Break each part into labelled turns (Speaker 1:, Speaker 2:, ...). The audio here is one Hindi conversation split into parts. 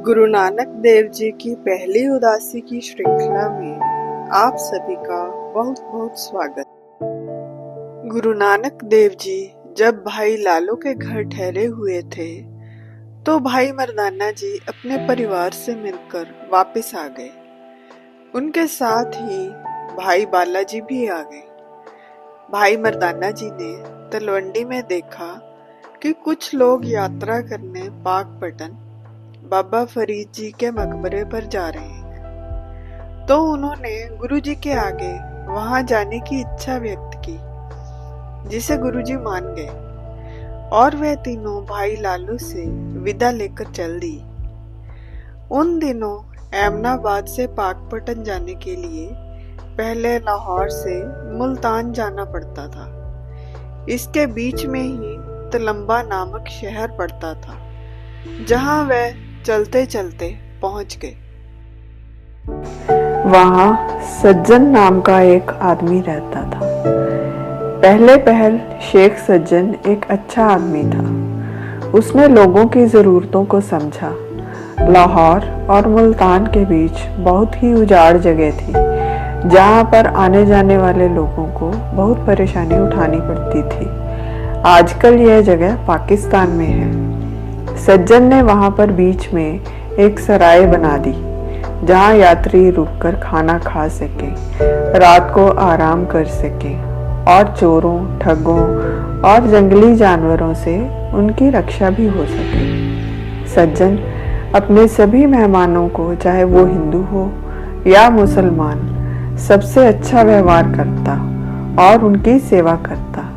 Speaker 1: गुरु नानक देव जी की पहली उदासी की श्रृंखला में आप सभी का बहुत बहुत स्वागत। गुरु नानक देव जी जब भाई लालो के घर ठहरे हुए थे तो भाई मर्दाना जी अपने परिवार से मिलकर वापस आ गए। उनके साथ ही भाई बालाजी भी आ गए। भाई मर्दाना जी ने तलवंडी में देखा कि कुछ लोग यात्रा करने पाकपटन बाबा फरीद जी के मकबरे पर जा रहे हैं, तो उन्होंने गुरु जी के आगे वहां जाने की इच्छा व्यक्त की, जिसे गुरु जी मान गए और वे तीनों भाई लालू से विदा लेकर चल दी। उन दिनों एमनाबाद से पाकपटन जाने के लिए पहले लाहौर से मुल्तान जाना पड़ता था। इसके बीच में ही तलम्बा नामक शहर पड़ता था, जहां वह चलते चलते पहुंच गए। वहां सज्जन नाम का एक आदमी रहता था। पहल शेख सज्जन एक अच्छा आदमी था। उसने लोगों की जरूरतों को समझा। लाहौर और मुल्तान के बीच बहुत ही उजाड़ जगह थी, जहां पर आने जाने वाले लोगों को बहुत परेशानी उठानी पड़ती थी। आजकल यह जगह पाकिस्तान में है। सज्जन ने वहां पर बीच में एक सराय बना दी, जहां यात्री रुककर खाना खा सके, रात को आराम कर सके और चोरों, ठगों और जंगली जानवरों से उनकी रक्षा भी हो सके। सज्जन अपने सभी मेहमानों को, चाहे वो हिंदू हो या मुसलमान, सबसे अच्छा व्यवहार करता और उनकी सेवा करता।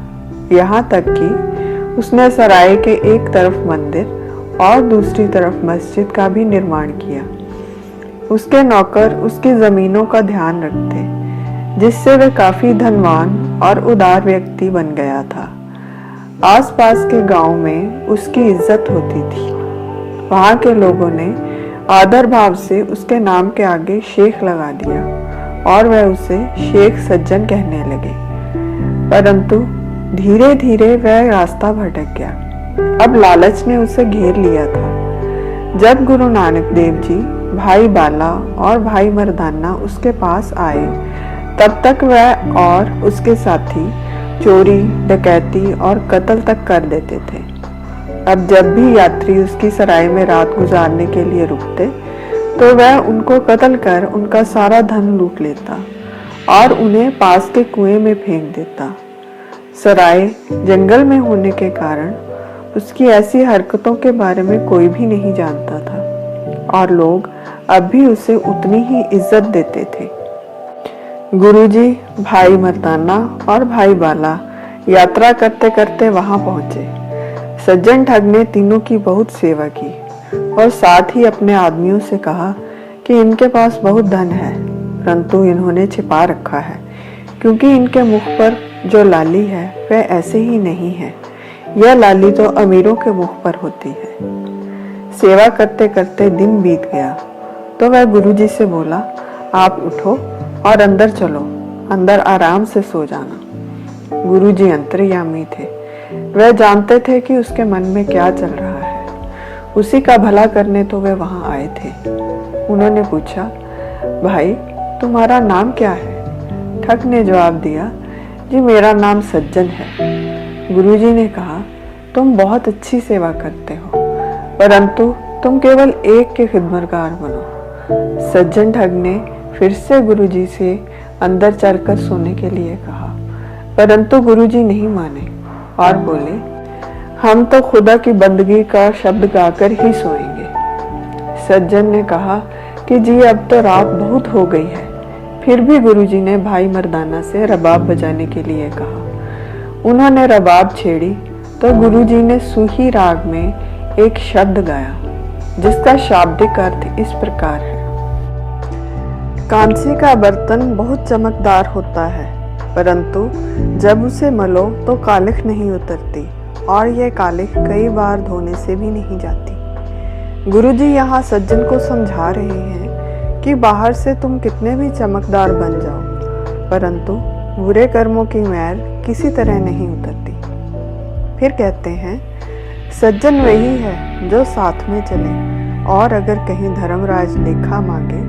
Speaker 1: यहाँ तक कि उसने सराय के एक तरफ मंदिर और दूसरी तरफ मस्जिद का भी निर्माण किया। उसके नौकर उसकी जमीनों का ध्यान रखते, जिससे वह काफी धनवान और उदार व्यक्ति बन गया था। आसपास के गांव में उसकी इज्जत होती थी। वहां के लोगों ने आदर भाव से उसके नाम के आगे शेख लगा दिया और वह उसे शेख सज्जन कहने लगे। परंतु धीरे धीरे वह रास्ता भटक गया। अब लालच ने उसे घेर लिया था। जब गुरु नानक देव जी, भाई बाला और भाई मर्दाना उसके पास आए, तब तक वह और उसके साथी चोरी, डकैती और कत्ल तक कर देते थे। अब जब भी यात्री उसकी सराय में रात गुजारने के लिए रुकते, तो वह उनको कत्ल कर उनका सारा धन लूट लेता और उन्हें पास के कुएं में फेंक देता। सराय जंगल में होने के कारण उसकी ऐसी हरकतों के बारे में कोई भी नहीं जानता था और लोग अब भी उसे उतनी ही इज्जत देते थे। गुरुजी, भाई मर्दाना और भाई बाला यात्रा करते करते वहां पहुंचे। सज्जन ठग ने तीनों की बहुत सेवा की और साथ ही अपने आदमियों से कहा कि इनके पास बहुत धन है, परंतु इन्होंने छिपा रखा है, क्योंकि इनके मुख पर जो लाली है वह ऐसे ही नहीं है। यह लाली तो अमीरों के मुख पर होती है। सेवा करते करते दिन बीत गया तो वह गुरुजी से बोला, आप उठो और अंदर चलो, अंदर आराम से सो जाना। गुरुजी अंतर्यामी थे। वह जानते थे कि उसके मन में क्या चल रहा है। उसी का भला करने तो वह वहां आए थे। उन्होंने पूछा, भाई तुम्हारा नाम क्या है? ठग ने जवाब दिया, जी मेरा नाम सज्जन है। गुरुजी ने कहा, तुम बहुत अच्छी सेवा करते हो, परंतु तुम केवल एक के खिदमतगार बनो। सज्जन ठग ने फिर से गुरुजी से अंदर चलकर सोने के लिए कहा, परंतु गुरुजी नहीं माने और बोले, हम तो खुदा की बंदगी का शब्द गाकर ही सोएंगे। सज्जन ने कहा कि जी अब तो रात बहुत हो गई है। फिर भी गुरुजी ने भाई मर्दाना से रबाब बजाने के लिए कहा। उन्होंने रबाब छेड़ी तो गुरुजी ने सूही राग में एक शब्द गाया, जिसका शाब्दिक अर्थ इस प्रकार है। कांसे का बर्तन बहुत चमकदार होता है, परंतु जब उसे मलो तो कालिख नहीं उतरती और यह कालिख कई बार धोने से भी नहीं जाती। गुरुजी यहाँ सज्जन को समझा रहे हैं कि बाहर से तुम कितने भी चमकदार बन जाओ, परंतु बुरे कर्मों की मैल किसी तरह नहीं उतरती। फिर कहते हैं, सज्जन वही है जो साथ में चले और अगर कहीं धर्मराज लेखा मांगे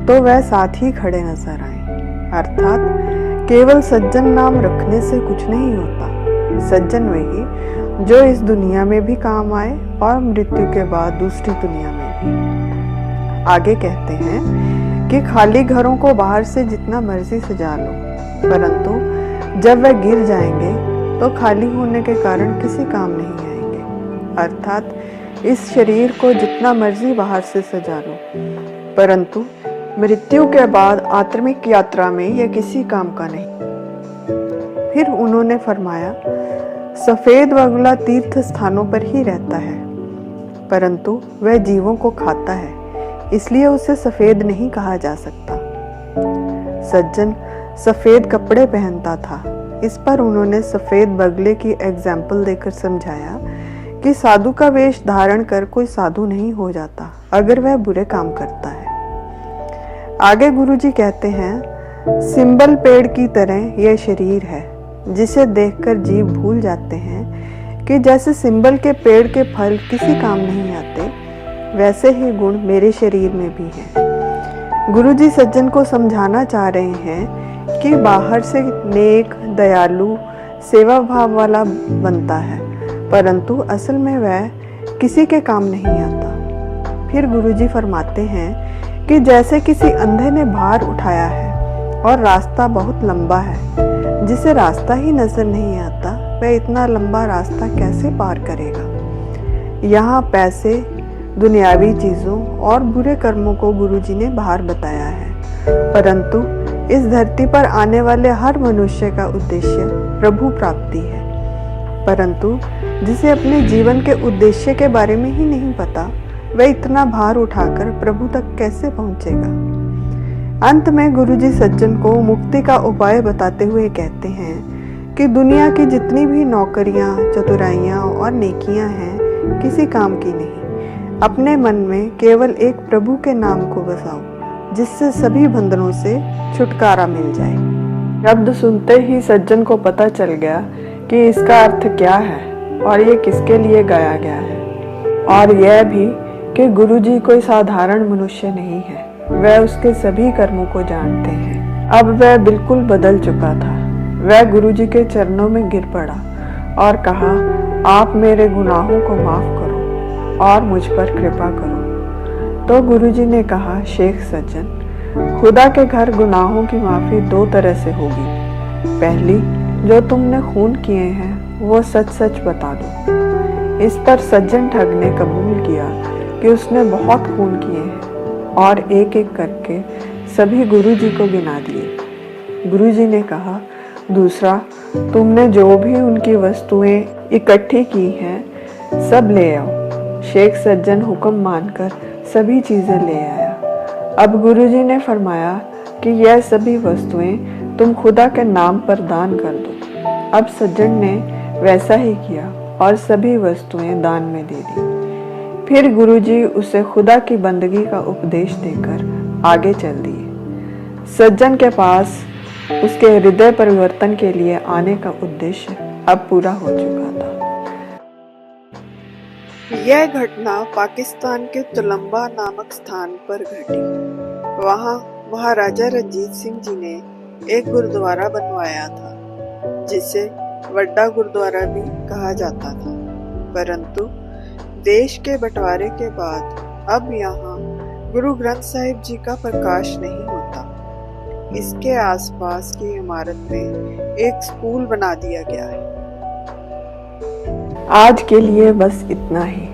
Speaker 1: तो वह साथ ही खड़े नजर आए। अर्थात केवल सज्जन नाम रखने से कुछ नहीं होता। सज्जन वही जो इस दुनिया में भी काम आए और मृत्यु के बाद दूसरी दुनिया में भी। आगे कहते हैं कि खाली घरों को बाहर से जितना मर्जी सजा लो, परंतु जब वह गिर जाएंगे तो खाली होने के कारण किसी काम नहीं आएंगे। अर्थात इस शरीर को जितना मर्जी बाहर से सजा लो, परंतु मृत्यु के बाद आत्मिक यात्रा में यह किसी काम का नहीं। फिर उन्होंने फरमाया, सफेद बगुला तीर्थ स्थानों पर ही रहता है, परंतु वह जीवों को खाता है, इसलिए उसे सफेद नहीं कहा जा सकता। सज्जन सफेद कपड़े पहनता था। इस पर उन्होंने सफेद बगले की एग्जाम्पल देकर समझाया कि साधु का वेश धारण कर कोई साधु नहीं हो जाता अगर वह बुरे काम करता है। आगे गुरुजी कहते हैं, सिंबल पेड़ की तरह यह शरीर है जिसे देखकर जीव भूल जाते हैं कि जैसे सिंबल के पेड़ के फल किसी काम नहीं आते, वैसे ही गुण मेरे शरीर में भी हैं। गुरुजी सज्जन को समझाना चाह रहे हैं कि बाहर से नेक, दयालु, सेवा भाव वाला बनता है, परंतु असल में वह किसी के काम नहीं आता। फिर गुरुजी फरमाते हैं कि जैसे किसी अंधे ने भार उठाया है और रास्ता बहुत लंबा है, जिसे रास्ता ही नजर नहीं आता वह इतना लंबा रास्ता कैसे पार करेगा। यहाँ पैसे, दुनियावी चीज़ों और बुरे कर्मों को गुरुजी ने भार बताया है, परंतु इस धरती पर आने वाले हर मनुष्य का उद्देश्य प्रभु प्राप्ति है। परंतु जिसे अपने जीवन के उद्देश्य के बारे में ही नहीं पता, वह इतना भार उठाकर प्रभु तक कैसे पहुंचेगा। अंत में गुरुजी सज्जन को मुक्ति का उपाय बताते हुए कहते हैं कि दुनिया की जितनी भी नौकरियां, चतुराइयां और नेकियां हैं, किसी काम की नहीं। अपने मन में केवल एक प्रभु के नाम को बसाओ, जिससे सभी बंधनों से छुटकारा मिल जाए। शब्द सुनते ही सज्जन को पता चल गया कि इसका अर्थ क्या है और ये किसके लिए गाया गया है, और यह भी कि गुरुजी कोई साधारण मनुष्य नहीं है, वह उसके सभी कर्मों को जानते हैं। अब वह बिल्कुल बदल चुका था। वह गुरुजी के चरणों में गिर पड़ा और कहा, आप मेरे गुनाहों को माफ करो और मुझ पर कृपा करो। तो गुरुजी ने कहा, शेख सज्जन, खुदा के घर गुनाहों की माफी दो तरह से होगी। पहली, जो तुमने खून किए हैं वो सच सच बता दो। इस पर सज्जन ठग ने कबूल किया कि उसने बहुत खून किए हैं और एक एक करके सभी गुरुजी को गिना दिए। गुरुजी ने कहा, दूसरा, तुमने जो भी उनकी वस्तुएं इकट्ठी की हैं सब ले आओ। शेख सज्जन हुक्म मानकर सभी चीजें ले आया। अब गुरुजी ने फरमाया कि यह सभी वस्तुएं तुम खुदा के नाम पर दान कर दो। अब सज्जन ने वैसा ही किया और सभी वस्तुएं दान में दे दी। फिर गुरुजी उसे खुदा की बंदगी का उपदेश देकर आगे चल दिए। सज्जन के पास उसके हृदय परिवर्तन के लिए आने का उद्देश्य अब पूरा हो चुका था। यह घटना पाकिस्तान के तुलंबा नामक स्थान पर घटी। वहाँ महाराजा रंजीत सिंह जी ने एक गुरुद्वारा बनवाया था, जिसे वड्डा गुरुद्वारा भी कहा जाता था। परंतु देश के बंटवारे के बाद अब यहाँ गुरु ग्रंथ साहिब जी का प्रकाश नहीं होता। इसके आसपास की इमारत में एक स्कूल बना दिया गया है। आज के लिए बस इतना ही।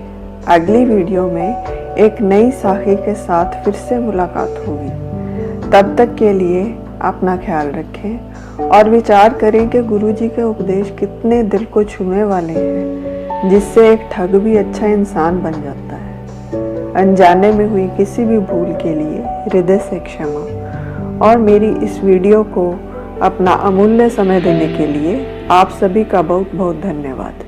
Speaker 1: अगली वीडियो में एक नई साखी के साथ फिर से मुलाकात होगी। तब तक के लिए अपना ख्याल रखें और विचार करें कि गुरुजी के उपदेश कितने दिल को छूने वाले हैं, जिससे एक ठग भी अच्छा इंसान बन जाता है। अनजाने में हुई किसी भी भूल के लिए हृदय से क्षमा, और मेरी इस वीडियो को अपना अमूल्य समय देने के लिए आप सभी का बहुत बहुत धन्यवाद।